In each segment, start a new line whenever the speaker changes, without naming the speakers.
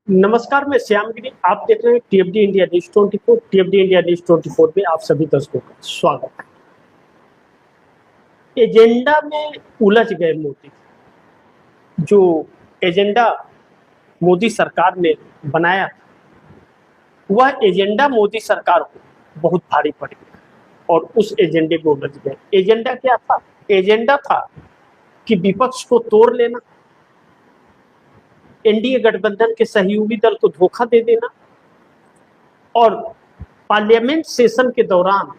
नमस्कार, मैं श्यामगिरी। आप देख रहे हैं टीएफडी इंडिया न्यूज 24। टीएफडी इंडिया न्यूज 24 में आप सभी दर्शकों का स्वागत है। एजेंडा में उलझ गए मोदी। जो एजेंडा मोदी सरकार ने बनाया, वह एजेंडा मोदी सरकार को बहुत भारी पड़ गया और उस एजेंडे को उलझ गए। एजेंडा क्या था? एजेंडा था कि विपक्ष को तोड़ लेना, एनडीए गठबंधन के सहयोगी दल को धोखा दे देना और पार्लियामेंट सेशन के दौरान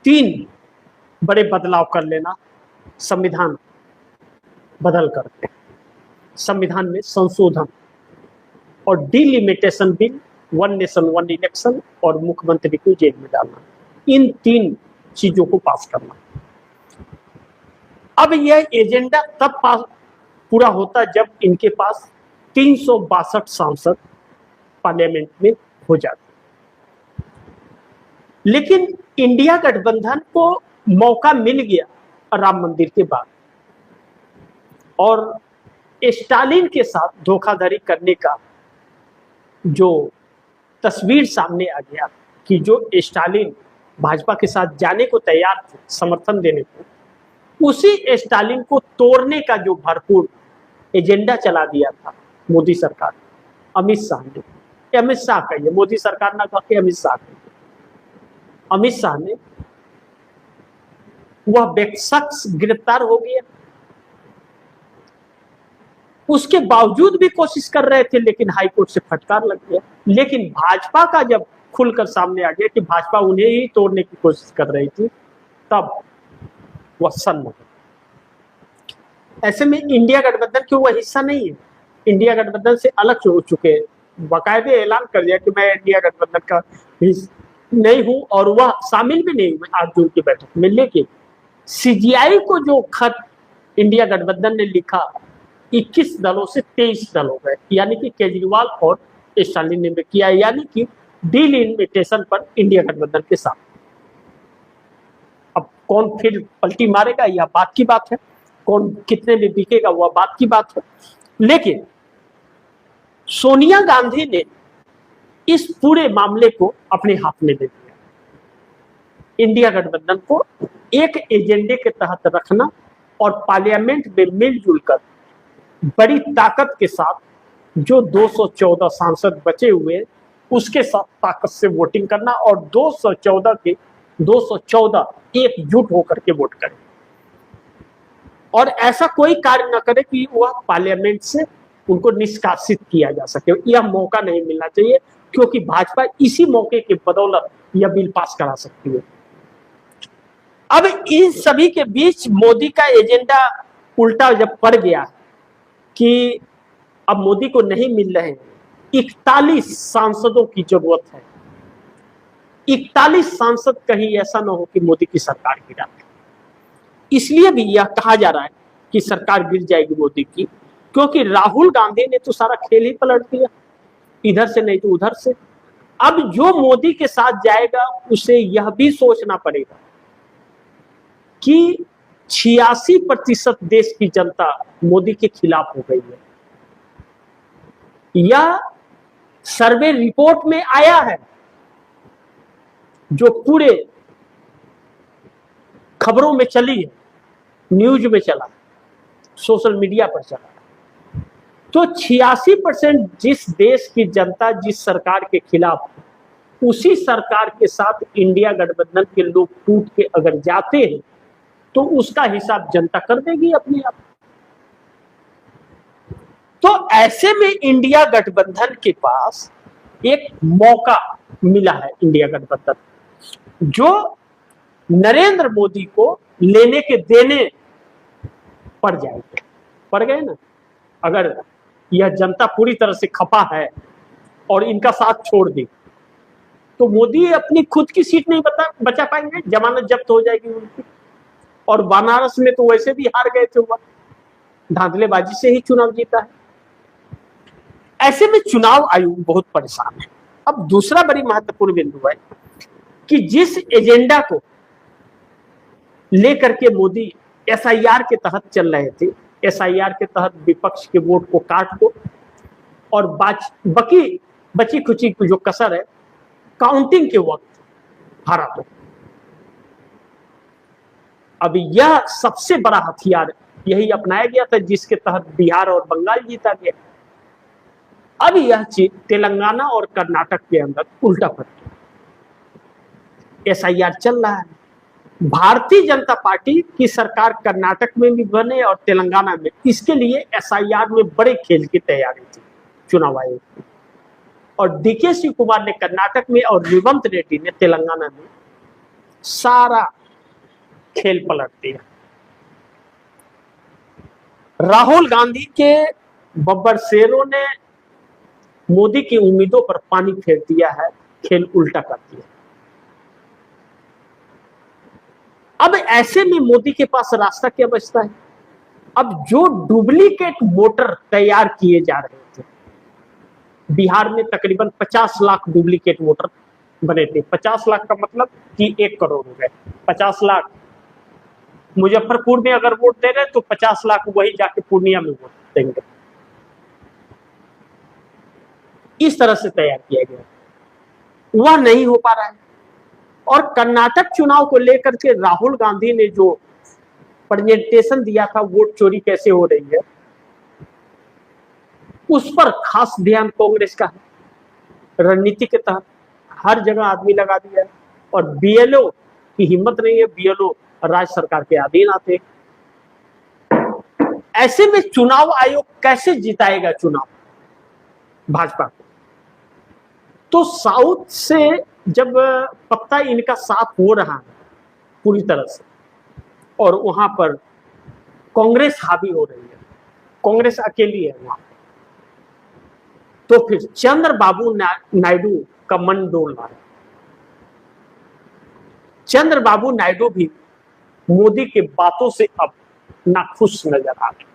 3 बड़े बदलाव कर लेना। संविधान बदल करके संविधान में संशोधन और डिलिमिटेशन बिल, 1 नेशन 1 इलेक्शन और मुख्यमंत्री को जेल में डालना, इन 3 चीजों को पास करना। अब यह एजेंडा तब पूरा होता जब इनके पास 362 सांसद पार्लियामेंट में हो जाते। लेकिन इंडिया गठबंधन को मौका मिल गया राम मंदिर के बाद और स्टालिन के साथ धोखाधड़ी करने का जो तस्वीर सामने आ गया कि जो स्टालिन भाजपा के साथ जाने को तैयार थे, समर्थन देने को, उसी स्टालिन को तोड़ने का जो भरपूर एजेंडा चला दिया था मोदी सरकार, अमित शाह ने, अमित शाह कहिए, मोदी सरकार ना कह के अमित शाह कहिए, अमित शाह ने, वह शख्स गिरफ्तार हो गया। उसके बावजूद भी कोशिश कर रहे थे, लेकिन हाईकोर्ट से फटकार लग गया। लेकिन भाजपा का जब खुलकर सामने आ गया कि भाजपा उन्हें ही तोड़ने की कोशिश कर रही थी, तब वह सन्न हो। ऐसे में इंडिया गठबंधन की वह हिस्सा नहीं है, इंडिया गठबंधन से अलग हो चुके हैं। बाकायदे ऐलान कर दिया कि मैं इंडिया गठबंधन का नहीं हूं और वह शामिल भी नहीं हुए 8 जून की बैठक में। लेकिन सीजीआई को जो खत इंडिया गठबंधन ने लिखा, 21 दलों से 23 दल हो गए, यानी कि केजरीवाल और स्टालिन ने किया, यानी कि डिलिमिटेशन पर इंडिया गठबंधन के साथ। अब कौन फिर पलटी मारेगा, यह बात की बात है, कौन कितने में बिकेगा वह बात की बात है। लेकिन सोनिया गांधी ने इस पूरे मामले को अपने हाथ में ले लिया। इंडिया गठबंधन को एक एजेंडे के तहत रखना और पार्लियामेंट में मिलजुल कर बड़ी ताकत के साथ जो 214 सांसद बचे हुए, उसके साथ ताकत से वोटिंग करना और 214 के 214 एकजुट होकर के वोट करें और ऐसा कोई कार्य न करे कि वह पार्लियामेंट से उनको निष्कासित किया जा सके। यह मौका नहीं मिलना चाहिए, क्योंकि भाजपा इसी मौके के बदौलत यह बिल पास करा सकती है। अब इन सभी के बीच मोदी का एजेंडा उल्टा जब पड़ गया कि अब मोदी को नहीं मिल रहे, 41 सांसदों की जरूरत है। 41 सांसद, कहीं ऐसा ना हो कि मोदी की सरकार गिरा। इसलिए भी यह कहा जा रहा है कि सरकार गिर जाएगी मोदी की, क्योंकि राहुल गांधी ने तो सारा खेल ही पलट दिया, इधर से नहीं तो उधर से। अब जो मोदी के साथ जाएगा उसे यह भी सोचना पड़ेगा कि 86% देश की जनता मोदी के खिलाफ हो गई है। यह सर्वे रिपोर्ट में आया है, जो पूरे खबरों में चली है, न्यूज में चला, सोशल मीडिया पर चला। तो 86% जिस देश की जनता जिस सरकार के खिलाफ, उसी सरकार के साथ इंडिया गठबंधन के लोग टूट के अगर जाते हैं तो उसका हिसाब जनता कर देगी अपने आप। तो ऐसे में इंडिया गठबंधन के पास एक मौका मिला है, इंडिया गठबंधन, जो नरेंद्र मोदी को लेने के देने पड़ जाएंगे। पड़ गए ना। अगर यह जनता पूरी तरह से खपा है और इनका साथ छोड़ दी तो मोदी अपनी खुद की सीट नहीं बचा पाएंगे, जमानत जब्त हो जाएगी उनकी। और बनारस में तो वैसे भी हार गए थे, वह धांधलेबाजी से ही चुनाव जीता है। ऐसे में चुनाव आयोग बहुत परेशान है। अब दूसरा बड़ी महत्वपूर्ण बिंदु है कि जिस एजेंडा को लेकर के मोदी एसआईआर के तहत चल रहे थे, एसआईआर के तहत विपक्ष के वोट को काट दो और बची खुची जो कसर है काउंटिंग के वक्त हारा तो। अब यह सबसे बड़ा हथियार यही अपनाया गया था जिसके तहत बिहार और बंगाल जीता गया। अब यह चीज तेलंगाना और कर्नाटक के अंदर उल्टा पड़ गया। एसआईआर चल रहा है। भारतीय जनता पार्टी की सरकार कर्नाटक में भी बने और तेलंगाना में, इसके लिए एसआईआर में बड़े खेल की तैयारी थी चुनाव आयोग की। और डीके शिव कुमार ने कर्नाटक में और रेवंत रेड्डी ने तेलंगाना में सारा खेल पलट दिया। राहुल गांधी के बब्बर शेरों ने मोदी की उम्मीदों पर पानी फेर दिया है, खेल उल्टा कर दिया। अब ऐसे में मोदी के पास रास्ता क्या बचता है? अब जो डुप्लीकेट वोटर तैयार किए जा रहे थे, बिहार में तकरीबन 50 लाख डुप्लीकेट वोटर बने थे। 50 लाख का मतलब कि 1 करोड़ हो गए। 50 लाख मुजफ्फरपुर में अगर वोट दे रहे तो 50 लाख वही जाके पूर्णिया में वोट देंगे। इस तरह से तैयार किया गया, वह नहीं हो पा रहा है। और कर्नाटक चुनाव को लेकर के राहुल गांधी ने जो प्रेजेंटेशन दिया था, वोट चोरी कैसे हो रही है, उस पर खास ध्यान कांग्रेस का है। रणनीति के तहत हर जगह आदमी लगा दिया है और बीएलओ की हिम्मत नहीं है, बीएलओ राज्य सरकार के अधीन आते। ऐसे में चुनाव आयोग कैसे जिताएगा चुनाव भाजपा को? तो साउथ से जब पत्ता इनका साफ हो रहा है पूरी तरह से और वहां पर कांग्रेस हावी हो रही है, कांग्रेस अकेली है वहां, तो फिर चंद्रबाबू नायडू का मन डोल रहा है। चंद्रबाबू नायडू भी मोदी के बातों से अब नाखुश नजर आ रहे।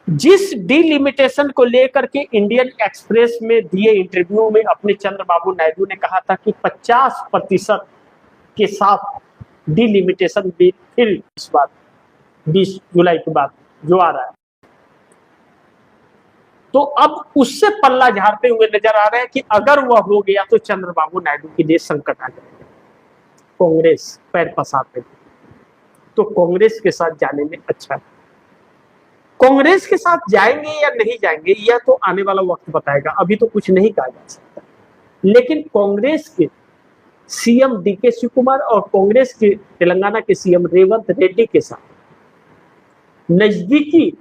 जिस डिलिमिटेशन को लेकर के इंडियन एक्सप्रेस में दिए इंटरव्यू में अपने चंद्रबाबू नायडू ने कहा था कि 50% के साथ डिलिमिटेशन भी फिर इस बार 20 जुलाई के बाद जो आ रहा है, तो अब उससे पल्ला झाड़ते हुए नजर आ रहे हैं कि अगर वह हो गया तो चंद्रबाबू नायडू के लिए संकट आ जाएगा। कांग्रेस पैर पसारते तो कांग्रेस के साथ जाने में अच्छा है। कांग्रेस के साथ जाएंगे या नहीं जाएंगे यह तो आने वाला वक्त बताएगा, अभी तो कुछ नहीं कहा जा सकता। लेकिन कांग्रेस के सीएम डीके शिव कुमार और कांग्रेस के तेलंगाना के सीएम रेवंत रेड्डी के साथ नजदीकी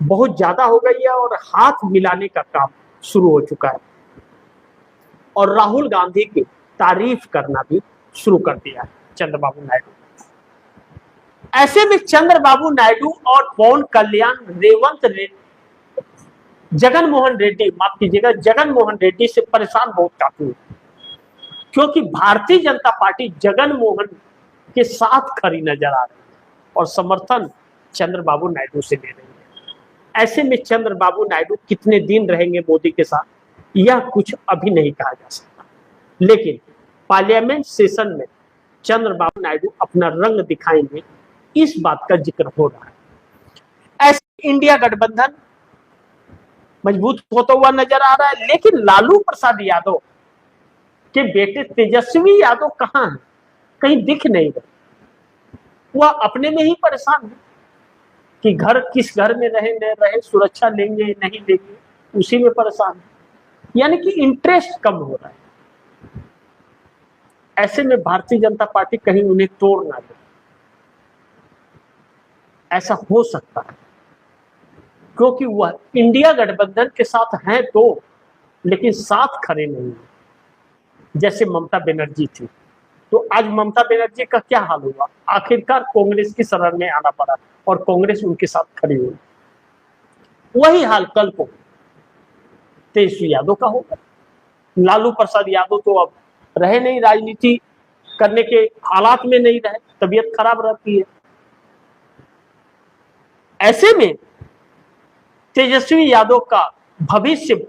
बहुत ज्यादा हो गई है और हाथ मिलाने का काम शुरू हो चुका है और राहुल गांधी की तारीफ करना भी शुरू कर दिया है चंद्रबाबू नायडू। ऐसे में चंद्रबाबू नायडू और पवन कल्याण जगन मोहन रेड्डी, माफ कीजिएगा, जगन मोहन रेड्डी से परेशान बहुत काफी है, क्योंकि भारतीय जनता पार्टी जगन मोहन के साथ खड़ी नजर आ रही है और समर्थन चंद्रबाबू नायडू से ले रही है। ऐसे में चंद्रबाबू नायडू कितने दिन रहेंगे मोदी के साथ यह कुछ अभी नहीं कहा जा सकता, लेकिन पार्लियामेंट सेशन में चंद्रबाबू नायडू अपना रंग दिखाएंगे, इस बात का जिक्र हो रहा है। ऐसे इंडिया गठबंधन मजबूत होता हुआ नजर आ रहा है, लेकिन लालू प्रसाद यादव के बेटे तेजस्वी यादव कहां है? कहीं दिख नहीं रहे। वह अपने में ही परेशान है कि घर किस घर में रहे न रहे, सुरक्षा लेंगे नहीं लेंगे, उसी में परेशान है, यानी कि इंटरेस्ट कम हो रहा है। ऐसे में भारतीय जनता पार्टी कहीं उन्हें तोड़ ना दे, ऐसा हो सकता है, क्योंकि वह इंडिया गठबंधन के साथ हैं तो, लेकिन साथ खड़े नहीं है। जैसे ममता बनर्जी थी, तो आज ममता बनर्जी का क्या हाल हुआ? आखिरकार कांग्रेस की शरण में आना पड़ा और कांग्रेस उनके साथ खड़ी हुई। वही हाल कल को तेजस्वी यादव का होगा। लालू प्रसाद यादव तो अब रहे नहीं, राजनीति करने के हालात में नहीं रहे, तबीयत खराब रहती है। ऐसे में तेजस्वी यादव का भविष्य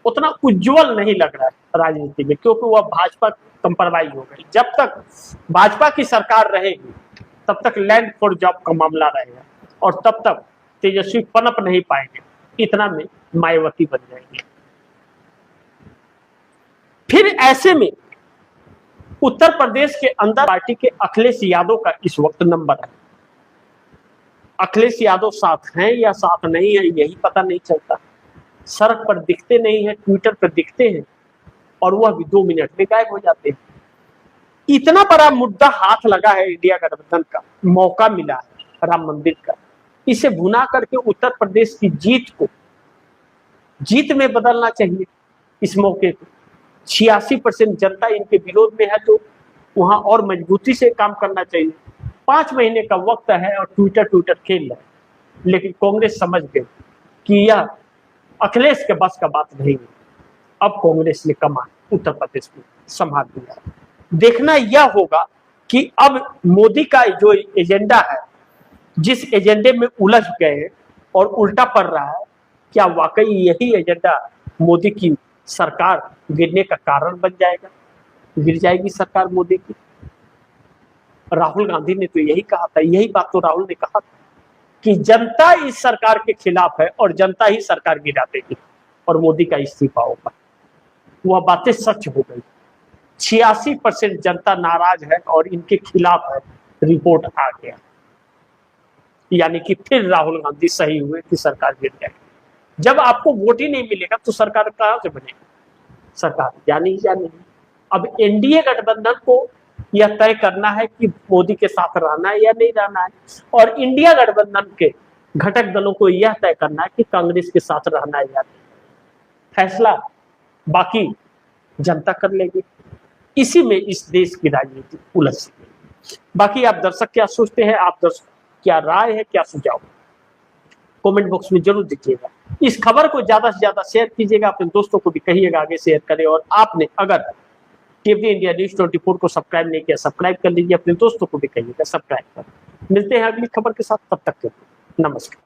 उतना उज्जवल नहीं लग रहा है राजनीति में, क्योंकि वह भाजपा कंप्रोमाइज हो गई। जब तक भाजपा की सरकार रहेगी तब तक लैंड फॉर जॉब का मामला रहेगा और तब तक तेजस्वी पनप नहीं पाएंगे। इतना में मायावती बन जाएंगे। फिर ऐसे में उत्तर प्रदेश के अंदर पार्टी के अखिलेश यादव का इस वक्त नंबर है। अखिलेश यादव साथ हैं या साथ नहीं है यही पता नहीं चलता। सड़क पर दिखते नहीं है, ट्विटर पर दिखते हैं और वह भी 2 मिनट में गायब हो जाते हैं। इतना बड़ा मुद्दा हाथ लगा है इंडिया गठबंधन का, मौका मिला है राम मंदिर का, इसे भुना करके उत्तर प्रदेश की जीत को जीत में बदलना चाहिए। इस मौके को 86% जनता इनके विरोध में है, तो वहां और मजबूती से काम करना चाहिए। 5 महीने का वक्त है और ट्विटर खेल रहा है, लेकिन कांग्रेस समझ गई कि यह अखिलेश के बस का बात नहीं है। अब कांग्रेस ने कमान उत्तर प्रदेश में संभाल लिया। देखना यह होगा कि अब मोदी का जो एजेंडा है, जिस एजेंडे में उलझ गए और उल्टा पड़ रहा है, क्या वाकई यही एजेंडा मोदी की सरकार गिरने का कारण बन जाएगा? गिर जाएगी सरकार मोदी की। राहुल गांधी ने तो यही कहा था, यही बात तो राहुल ने कहा था कि जनता इस सरकार के खिलाफ है और जनता ही सरकार गिरा देगी और मोदी का इस्तीफा होगा। वह बातें सच हो गई। 86% जनता नाराज है और इनके खिलाफ है, रिपोर्ट आ गया। यानी कि फिर राहुल गांधी सही हुए कि सरकार गिर जाएगी। जब आपको वोट ही नहीं मिलेगा तो सरकार कहां से बनेगी? सरकार जानी या नहीं। अब एनडीए गठबंधन को यह तय करना है कि मोदी के साथ रहना है या नहीं रहना है, और इंडिया गठबंधन के घटक दलों को यह तय करना है कि कांग्रेस के साथ रहना है या नहीं। फैसला बाकी जनता कर लेगी। इसी में इस देश की राजनीति उलझ गई। बाकी आप दर्शक क्या सोचते हैं? आप दर्शक क्या राय है, क्या सुझाव, कमेंट बॉक्स में जरूर दीजिएगा। इस खबर को ज्यादा से ज्यादा शेयर कीजिएगा, अपने दोस्तों को भी कहिएगा आगे शेयर करें। और आपने अगर टीवी इंडिया न्यूज 24 को सब्सक्राइब नहीं किया, सब्सक्राइब कर लीजिए, अपने दोस्तों को भी कहिएगा सब्सक्राइब करें। मिलते हैं अगली खबर के साथ, तब तक के लिए नमस्कार।